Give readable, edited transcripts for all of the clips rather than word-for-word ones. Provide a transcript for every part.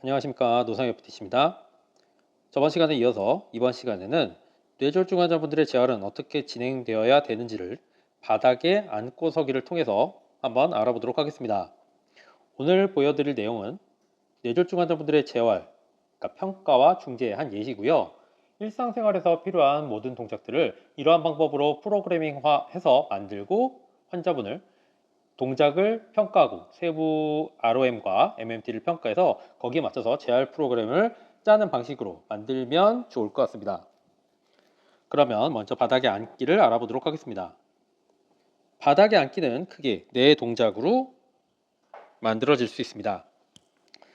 안녕하십니까, 노상엽 PT입니다. 저번 시간에 이어서 이번 시간에는 뇌졸중 환자분들의 재활은 어떻게 진행되어야 되는지를 바닥에 앉고 서기를 통해서 한번 알아보도록 하겠습니다. 오늘 보여드릴 내용은 뇌졸중 환자분들의 재활, 그러니까 평가와 중재의 한 예시고요. 일상생활에서 필요한 모든 동작들을 이러한 방법으로 프로그래밍화해서 만들고 환자분을 동작을 평가하고 세부 ROM과 MMT를 평가해서 거기에 맞춰서 재활 프로그램을 짜는 방식으로 만들면 좋을 것 같습니다. 그러면 먼저 바닥에 앉기를 알아보도록 하겠습니다. 바닥에 앉기는 크게 네 동작으로 만들어질 수 있습니다.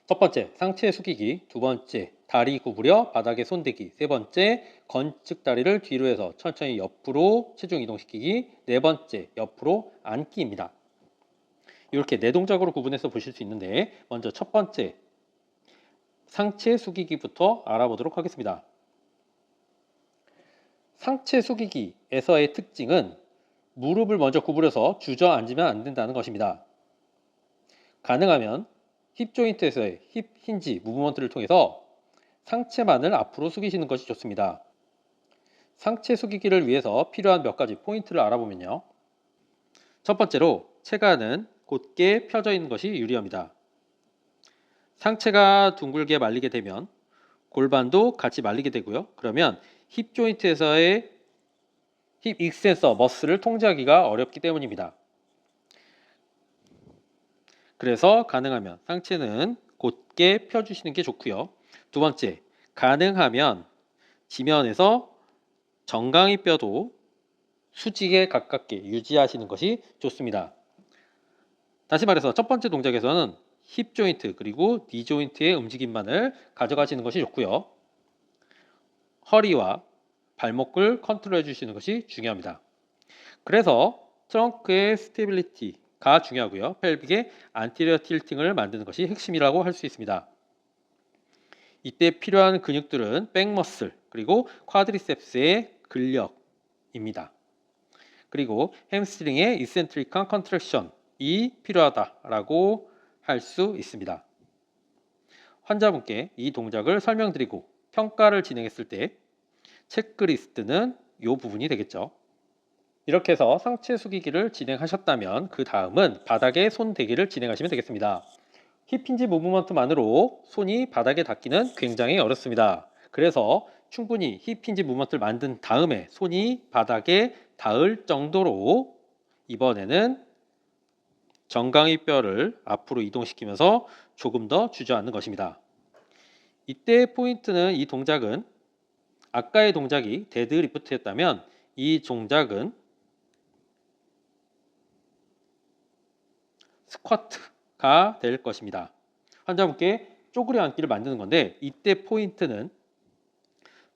첫 번째, 상체 숙이기. 두 번째, 다리 구부려 바닥에 손대기. 세 번째, 건축 다리를 뒤로 해서 천천히 옆으로 체중 이동시키기. 네 번째, 옆으로 앉기입니다. 이렇게 네 동작으로 구분해서 보실 수 있는데, 먼저 첫 번째 상체 숙이기부터 알아보도록 하겠습니다. 상체 숙이기에서의 특징은 무릎을 먼저 구부려서 주저앉으면 안 된다는 것입니다. 가능하면 힙 조인트에서의 힙 힌지 무브먼트를 통해서 상체만을 앞으로 숙이시는 것이 좋습니다. 상체 숙이기를 위해서 필요한 몇 가지 포인트를 알아보면요. 첫 번째로 체가는 곧게 펴져 있는 것이 유리합니다. 상체가 둥글게 말리게 되면 골반도 같이 말리게 되고요. 그러면 힙 조인트에서의 힙 익스텐서 머슬을 통제하기가 어렵기 때문입니다. 그래서 가능하면 상체는 곧게 펴주시는 게 좋고요. 두 번째, 가능하면 지면에서 정강이 뼈도 수직에 가깝게 유지하시는 것이 좋습니다. 다시 말해서 첫 번째 동작에서는 힙 조인트 그리고 니 조인트의 움직임만을 가져가시는 것이 좋고요. 허리와 발목을 컨트롤 해주시는 것이 중요합니다. 그래서 트렁크의 스테빌리티가 중요하고요. 펠빅의 안티리어 틸팅을 만드는 것이 핵심이라고 할 수 있습니다. 이때 필요한 근육들은 백머슬 그리고 쿼드리셉스의 근력입니다. 그리고 햄스트링의 이센트릭한 컨트랙션이 필요하다라고 할 수 있습니다. 환자분께 이 동작을 설명드리고 평가를 진행했을 때 체크리스트는 이 부분이 되겠죠. 이렇게 해서 상체 숙이기를 진행하셨다면 그 다음은 바닥에 손 대기를 진행하시면 되겠습니다. 힙힌지 무브먼트만으로 손이 바닥에 닿기는 굉장히 어렵습니다. 그래서 충분히 힙힌지 무브먼트를 만든 다음에 손이 바닥에 닿을 정도로 이번에는 정강이 뼈를 앞으로 이동시키면서 조금 더 주저앉는 것입니다. 이때 포인트는 이 동작은 아까의 동작이 데드리프트였다면 이 동작은 스쿼트가 될 것입니다. 환자분께 쪼그려 앉기를 만드는 건데 이때 포인트는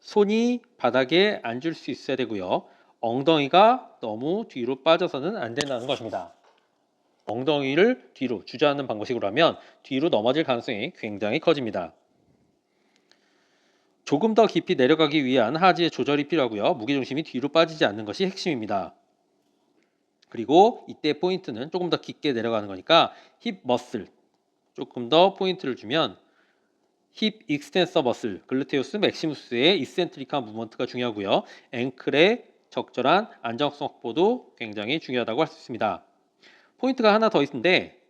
손이 바닥에 앉을 수 있어야 되고요. 엉덩이가 너무 뒤로 빠져서는 안 된다는 것입니다. 엉덩이를 뒤로 주저앉는 방식으로 하면 뒤로 넘어질 가능성이 굉장히 커집니다. 조금 더 깊이 내려가기 위한 하지의 조절이 필요하고요. 무게중심이 뒤로 빠지지 않는 것이 핵심입니다. 그리고 이때 포인트는 조금 더 깊게 내려가는 거니까 힙 머슬 조금 더 포인트를 주면 힙 익스텐서 머슬, 글루테우스 맥시무스의 이센트릭한 무브먼트가 중요하고요. 앵클의 적절한 안정성 확보도 굉장히 중요하다고 할 수 있습니다. 포인트가 하나 더 있는데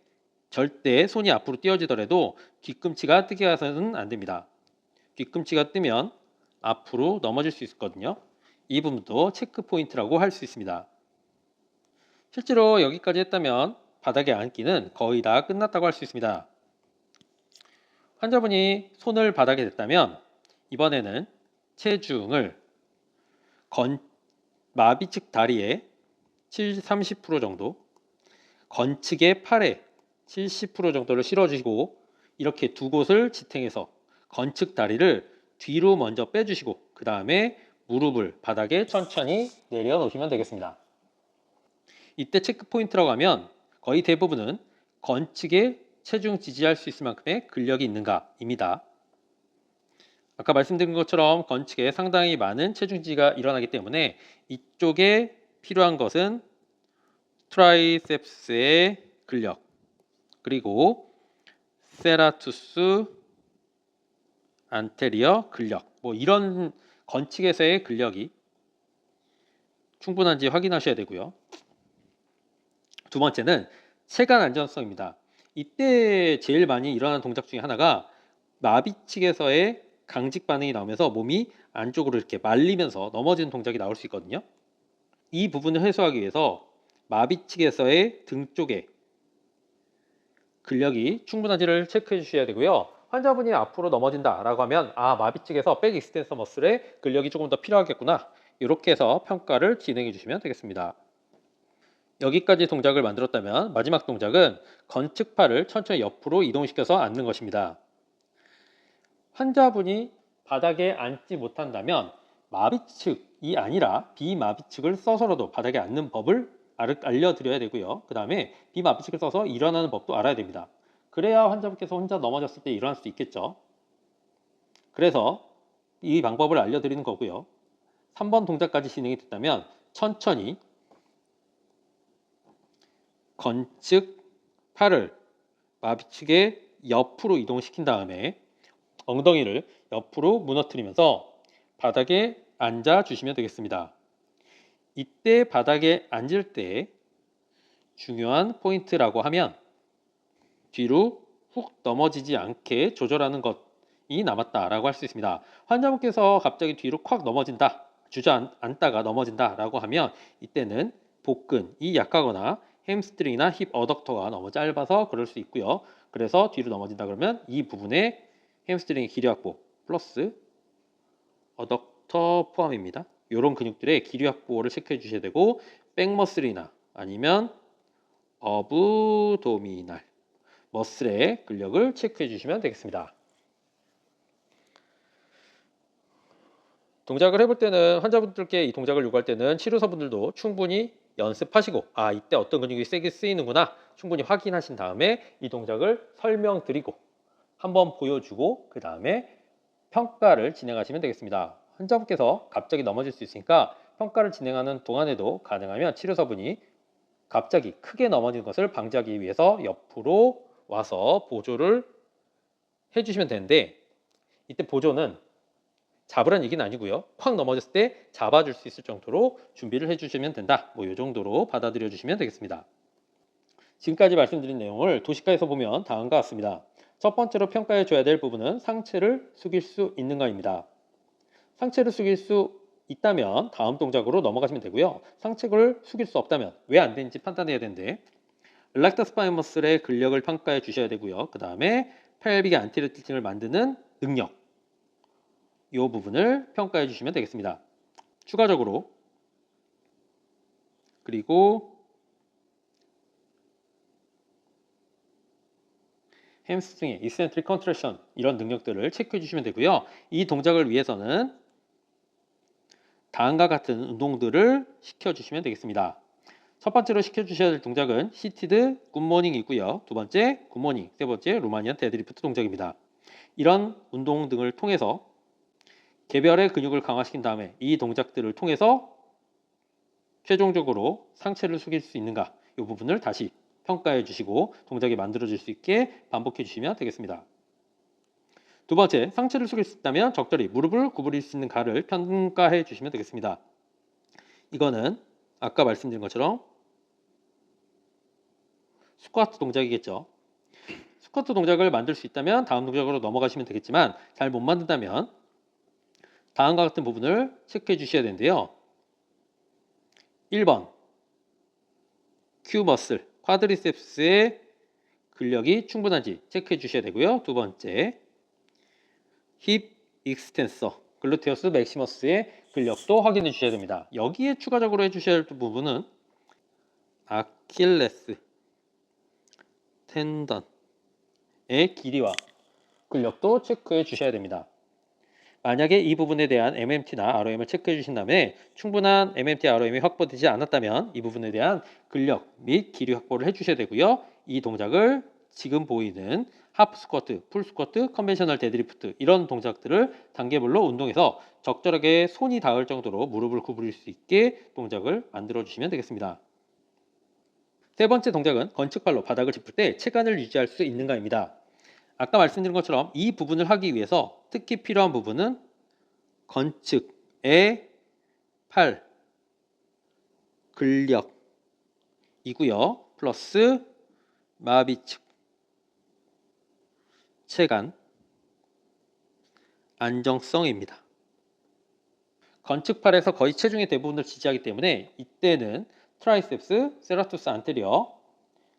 절대 손이 앞으로 띄어지더라도 뒤꿈치가 뜨게 해서는 안 됩니다. 뒤꿈치가 뜨면 앞으로 넘어질 수 있거든요. 이 부분도 체크 포인트라고 할 수 있습니다. 실제로 여기까지 했다면 바닥에 앉기는 거의 다 끝났다고 할 수 있습니다. 환자분이 손을 바닥에 댔다면 이번에는 체중을 마비 측 다리에 30% 정도, 건측의 팔에 70% 정도를 실어주시고 이렇게 두 곳을 지탱해서 건측 다리를 뒤로 먼저 빼주시고 그 다음에 무릎을 바닥에 천천히 내려놓으시면 되겠습니다. 이때 체크 포인트라고 하면 거의 대부분은 건측에 체중 지지할 수 있을 만큼의 근력이 있는가입니다. 아까 말씀드린 것처럼 건측에 상당히 많은 체중 지지가 일어나기 때문에 이쪽에 필요한 것은 트라이셉스의 근력 그리고 세라투스 안테리어 근력, 뭐 이런 건측에서의 근력이 충분한지 확인하셔야 되고요. 두 번째는 체관 안전성입니다. 이때 제일 많이 일어나는 동작 중에 하나가 마비 측에서의 강직 반응이 나오면서 몸이 안쪽으로 이렇게 말리면서 넘어지는 동작이 나올 수 있거든요. 이 부분을 해소하기 위해서 마비 측에서의 등 쪽에 근력이 충분한지를 체크해 주셔야 되고요. 환자분이 앞으로 넘어진다 라고 하면 마비 측에서 백 익스텐서 머슬에 근력이 조금 더 필요하겠구나, 이렇게 해서 평가를 진행해 주시면 되겠습니다. 여기까지 동작을 만들었다면 마지막 동작은 건측팔을 천천히 옆으로 이동시켜서 앉는 것입니다. 환자분이 바닥에 앉지 못한다면 마비측이 아니라 비마비측을 써서라도 바닥에 앉는 법을 알려드려야 되고요. 그 다음에 비마비측을 써서 일어나는 법도 알아야 됩니다. 그래야 환자분께서 혼자 넘어졌을 때 일어날 수 있겠죠. 그래서 이 방법을 알려드리는 거고요. 3번 동작까지 진행이 됐다면 천천히 건측 팔을 마비측의 옆으로 이동시킨 다음에 엉덩이를 옆으로 무너뜨리면서 바닥에 앉아 주시면 되겠습니다. 이때 바닥에 앉을 때 중요한 포인트라고 하면 뒤로 훅 넘어지지 않게 조절하는 것이 남았다라고 할 수 있습니다. 환자분께서 갑자기 뒤로 콱 넘어진다, 주저앉다가 넘어진다 라고 하면 이때는 복근이 약하거나 햄스트링이나 힙 어덕터가 너무 짧아서 그럴 수 있고요. 그래서 뒤로 넘어진다 그러면 이 부분에 햄스트링의 길이 확보 플러스 어덕터 포함입니다. 이런 근육들의 길이 확보를 체크해 주셔야 되고, 백머슬이나 아니면 어브도미날 머슬의 근력을 체크해 주시면 되겠습니다. 동작을 해볼 때는 환자분들께 이 동작을 요구할 때는 치료사분들도 충분히 연습하시고 이때 어떤 근육이 세게 쓰이는구나 충분히 확인하신 다음에 이 동작을 설명드리고 한번 보여주고 그 다음에 평가를 진행하시면 되겠습니다. 환자분께서 갑자기 넘어질 수 있으니까 평가를 진행하는 동안에도 가능하면 치료사분이 갑자기 크게 넘어지는 것을 방지하기 위해서 옆으로 와서 보조를 해주시면 되는데, 이때 보조는 잡으란 얘기는 아니고요. 콱 넘어졌을 때 잡아줄 수 있을 정도로 준비를 해주시면 된다. 이 정도로 받아들여 주시면 되겠습니다. 지금까지 말씀드린 내용을 도식화해서 보면 다음과 같습니다. 첫 번째로 평가해 줘야 될 부분은 상체를 숙일 수 있는가입니다. 상체를 숙일 수 있다면 다음 동작으로 넘어가시면 되고요. 상체를 숙일 수 없다면 왜 안 되는지 판단해야 되는데, 릴렉터 스파인 머슬의 근력을 평가해 주셔야 되고요. 그 다음에 펠빅의 안테리어 틸팅을 만드는 능력, 이 부분을 평가해 주시면 되겠습니다. 추가적으로 그리고 햄스트링의 이센트릭 컨트랙션, 이런 능력들을 체크해 주시면 되고요. 이 동작을 위해서는 다음과 같은 운동들을 시켜주시면 되겠습니다. 첫 번째로 시켜주셔야 될 동작은 시티드 굿모닝이고요. 두 번째 굿모닝, 세 번째 로마니안 데드리프트 동작입니다. 이런 운동 등을 통해서 개별의 근육을 강화시킨 다음에 이 동작들을 통해서 최종적으로 상체를 숙일 수 있는가, 이 부분을 다시 평가해 주시고 동작이 만들어질 수 있게 반복해 주시면 되겠습니다. 두 번째, 상체를 숙일 수 있다면 적절히 무릎을 구부릴 수 있는 가를 평가해 주시면 되겠습니다. 이거는 아까 말씀드린 것처럼 스쿼트 동작이겠죠. 스쿼트 동작을 만들 수 있다면 다음 동작으로 넘어가시면 되겠지만 잘 못 만든다면 다음과 같은 부분을 체크해 주셔야 되는데요. 1번 큐 머슬, 쿼드리셉스의 근력이 충분한지 체크해 주셔야 되고요. 두 번째 힙 익스텐서, 글루테우스 맥시머스의 근력도 확인해 주셔야 됩니다. 여기에 추가적으로 해주셔야 할 부분은 아킬레스 텐던의 길이와 근력도 체크해 주셔야 됩니다. 만약에 이 부분에 대한 MMT나 ROM을 체크해 주신 다음에 충분한 MMT, ROM이 확보되지 않았다면 이 부분에 대한 근력 및 길이 확보를 해주셔야 되고요. 이 동작을 지금 보이는 하프 스쿼트, 풀 스쿼트, 컨벤셔널 데드리프트, 이런 동작들을 단계별로 운동해서 적절하게 손이 닿을 정도로 무릎을 구부릴 수 있게 동작을 만들어 주시면 되겠습니다. 세 번째 동작은 건측발로 바닥을 짚을 때 체간을 유지할 수 있는가입니다. 아까 말씀드린 것처럼 이 부분을 하기 위해서 특히 필요한 부분은 건축의 팔, 근력이고요. 플러스 마비측, 체간, 안정성입니다. 건축팔에서 거의 체중의 대부분을 지지하기 때문에 이때는 트라이셉스, 세라투스 안테리어,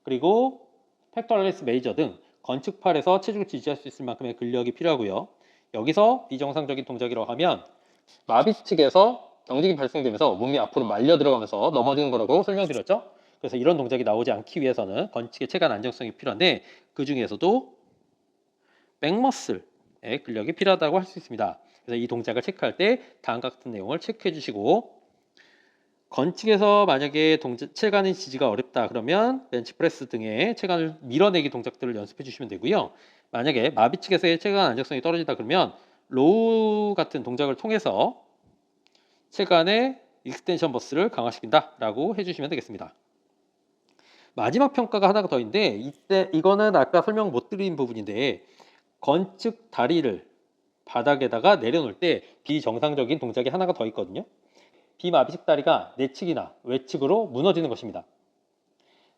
그리고 팩토럴리스 메이저 등 건축팔에서 체중을 지지할 수 있을 만큼의 근력이 필요하고요. 여기서 비정상적인 동작이라고 하면 마비 측에서 경직이 발생되면서 몸이 앞으로 말려 들어가면서 넘어지는 거라고 설명드렸죠. 그래서 이런 동작이 나오지 않기 위해서는 건축의 체간 안정성이 필요한데 그 중에서도 백머슬의 근력이 필요하다고 할 수 있습니다. 그래서 이 동작을 체크할 때 다음과 같은 내용을 체크해 주시고, 건축에서 만약에 체간의 지지가 어렵다 그러면 벤치프레스 등의 체간을 밀어내기 동작들을 연습해 주시면 되고요. 만약에 마비 측에서의 체간 안정성이 떨어지다 그러면 로우 같은 동작을 통해서 체간의 익스텐션 버스를 강화시킨다 라고 해주시면 되겠습니다. 마지막 평가가 하나가 더 있는데 이거는 아까 설명 못 드린 부분인데, 건축 다리를 바닥에다가 내려놓을 때 비정상적인 동작이 하나가 더 있거든요. 비마비식 다리가 내측이나 외측으로 무너지는 것입니다.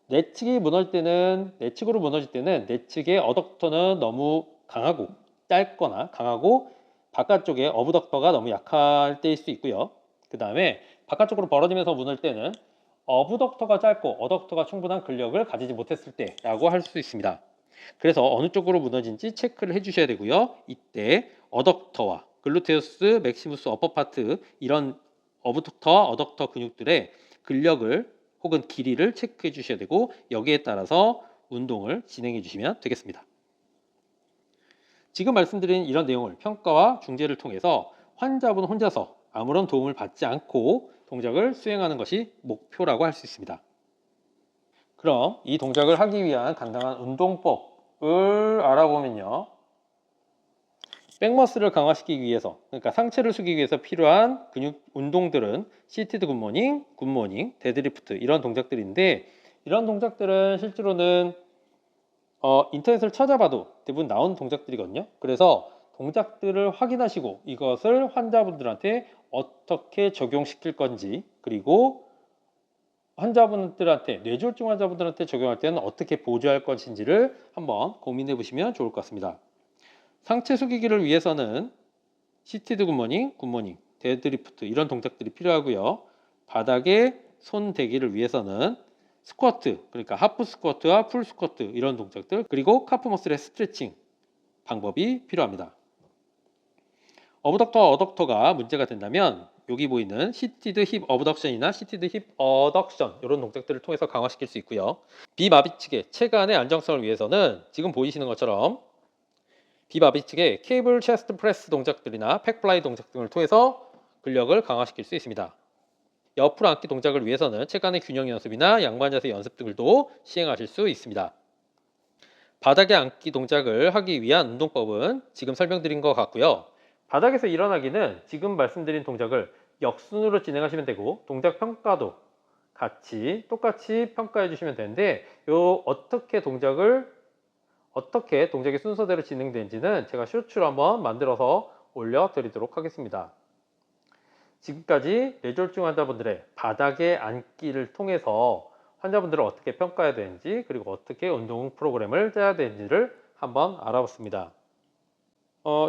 내측으로 무너질 때는 내측의 어덕터는 너무 강하고 짧거나 강하고 바깥쪽에 어브덕터가 너무 약할 때일 수 있고요. 그 다음에 바깥쪽으로 벌어지면서 무너질 때는 어브덕터가 짧고 어덕터가 충분한 근력을 가지지 못했을 때라고 할 수 있습니다. 그래서 어느 쪽으로 무너진지 체크를 해주셔야 되고요. 이때 어덕터와 글루테우스, 맥시무스 어퍼파트 이런 어브덕터와 어덕터 근육들의 근력을 혹은 길이를 체크해 주셔야 되고, 여기에 따라서 운동을 진행해 주시면 되겠습니다. 지금 말씀드린 이런 내용을 평가와 중재를 통해서 환자분 혼자서 아무런 도움을 받지 않고 동작을 수행하는 것이 목표라고 할 수 있습니다. 그럼 이 동작을 하기 위한 간단한 운동법을 알아보면요. 백머슬을 강화시키기 위해서, 그러니까 상체를 숙이기 위해서 필요한 근육 운동들은 시티드 굿모닝, 굿모닝, 데드리프트 이런 동작들인데, 이런 동작들은 실제로는 인터넷을 찾아봐도 대부분 나오는 동작들이거든요. 그래서 동작들을 확인하시고 이것을 환자분들한테 어떻게 적용시킬 건지, 그리고 환자분들한테, 뇌졸중 환자분들한테 적용할 때는 어떻게 보조할 것인지를 한번 고민해 보시면 좋을 것 같습니다. 상체 숙이기를 위해서는 시티드 굿모닝, 굿모닝, 데드리프트 이런 동작들이 필요하고요. 바닥에 손 대기를 위해서는 스쿼트, 그러니까 하프 스쿼트와 풀 스쿼트 이런 동작들, 그리고 카프 머슬의 스트레칭 방법이 필요합니다. 어브덕터와 어덕터가 문제가 된다면 여기 보이는 시티드 힙 어브덕션이나 시티드 힙 어덕션 이런 동작들을 통해서 강화시킬 수 있고요. 비마비 측의 체간의 안정성을 위해서는 지금 보이시는 것처럼 비마비 측의 케이블 체스트 프레스 동작들이나 팩플라이 동작 등을 통해서 근력을 강화시킬 수 있습니다. 옆으로 앉기 동작을 위해서는 체간의 균형 연습이나 양반 자세 연습 등을도 시행하실 수 있습니다. 바닥에 앉기 동작을 하기 위한 운동법은 지금 설명드린 것 같고요. 바닥에서 일어나기는 지금 말씀드린 동작을 역순으로 진행하시면 되고, 동작 평가도 똑같이 평가해 주시면 되는데, 어떻게 동작이 순서대로 진행되는지는 제가 쇼츠로 한번 만들어서 올려드리도록 하겠습니다. 지금까지 뇌졸중 환자분들의 바닥에 앉기를 통해서 환자분들을 어떻게 평가해야 되는지, 그리고 어떻게 운동 프로그램을 짜야 되는지를 한번 알아봤습니다.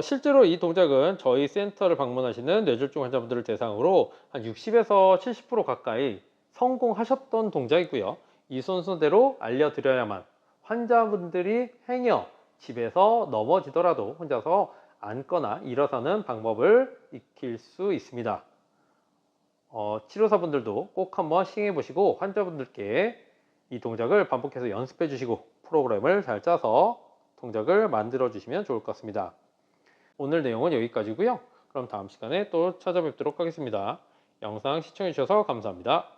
실제로 이 동작은 저희 센터를 방문하시는 뇌졸중 환자분들을 대상으로 한 60에서 70% 가까이 성공하셨던 동작이고요. 이 순서대로 알려드려야만 환자분들이 행여 집에서 넘어지더라도 혼자서 앉거나 일어서는 방법을 익힐 수 있습니다. 치료사분들도 꼭 한번 시행해 보시고 환자분들께 이 동작을 반복해서 연습해 주시고 프로그램을 잘 짜서 동작을 만들어 주시면 좋을 것 같습니다. 오늘 내용은 여기까지고요. 그럼 다음 시간에 또 찾아뵙도록 하겠습니다. 영상 시청해 주셔서 감사합니다.